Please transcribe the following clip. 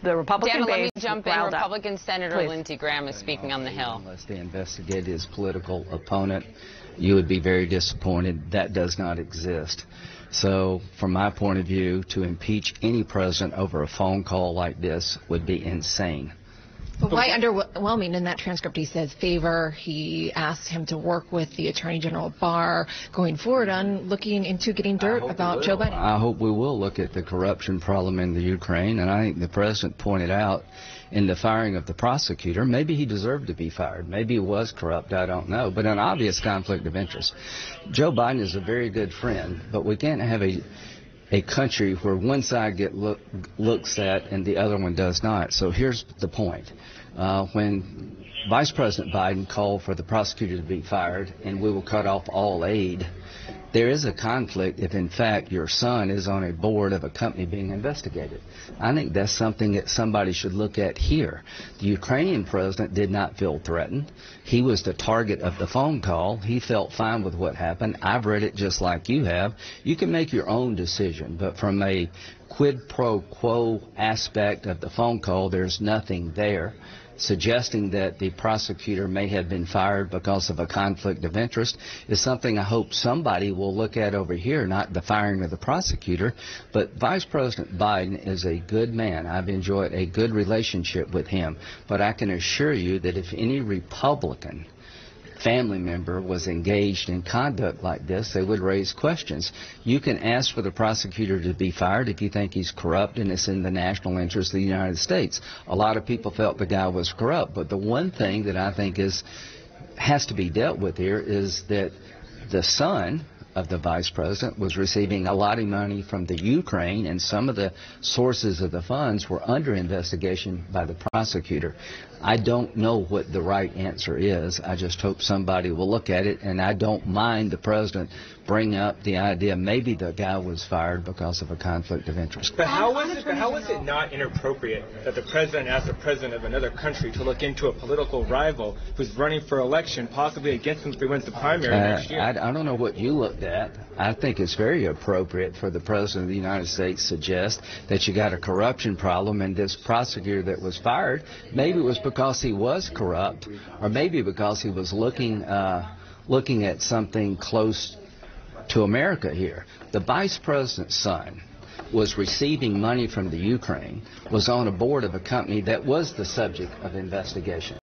the Republican Dan, base let me jump in. riled up. Republican Senator Please. Lindsey Graham is speaking on the Hill. Unless they investigate his political opponent, you would be very disappointed. That does not exist. So, from my point of view, to impeach any president over a phone call like this would be insane. But why underwhelming? In that transcript, he says favor. He asked him to work with the Attorney General Barr going forward on looking into getting dirt about Joe Biden. I hope we will look at the corruption problem in the Ukraine, and I think the president pointed out in the firing of the prosecutor, maybe he deserved to be fired. Maybe he was corrupt, I don't know, but an obvious conflict of interest. Joe Biden is a very good friend, but we can't have a country where one side looks at and the other one does not. So here's the point. When Vice President Biden called for the prosecutor to be fired and we will cut off all aid, there is a conflict if, in fact, your son is on a board of a company being investigated. I think that's something that somebody should look at here. The Ukrainian president did not feel threatened. He was the target of the phone call. He felt fine with what happened. I've read it just like you have. You can make your own decision, but from a quid pro quo aspect of the phone call, there's nothing there. Suggesting that the prosecutor may have been fired because of a conflict of interest is something I hope somebody will look at over here, not the firing of the prosecutor. But Vice President Biden is a good man. I've enjoyed a good relationship with him. But I can assure you that if any Republican family member was engaged in conduct like this, they would raise questions. You can ask for the prosecutor to be fired if you think he's corrupt and it's in the national interest of the United States. A lot of people felt the guy was corrupt, but the one thing that I think has to be dealt with here is that the son of the vice president was receiving a lot of money from the Ukraine, and some of the sources of the funds were under investigation by the prosecutor. I don't know what the right answer is. I just hope somebody will look at it, and I don't mind the president bringing up the idea maybe the guy was fired because of a conflict of interest. But how was it not inappropriate that the president asked the president of another country to look into a political rival who's running for election, possibly against him if he wins the primary next year? I don't know what you looked at. I think it's very appropriate for the president of the United States to suggest that you got a corruption problem, and this prosecutor that was fired, maybe it was because he was corrupt, or maybe because he was looking at something close to America here. The vice president's son was receiving money from the Ukraine, was on a board of a company that was the subject of investigation.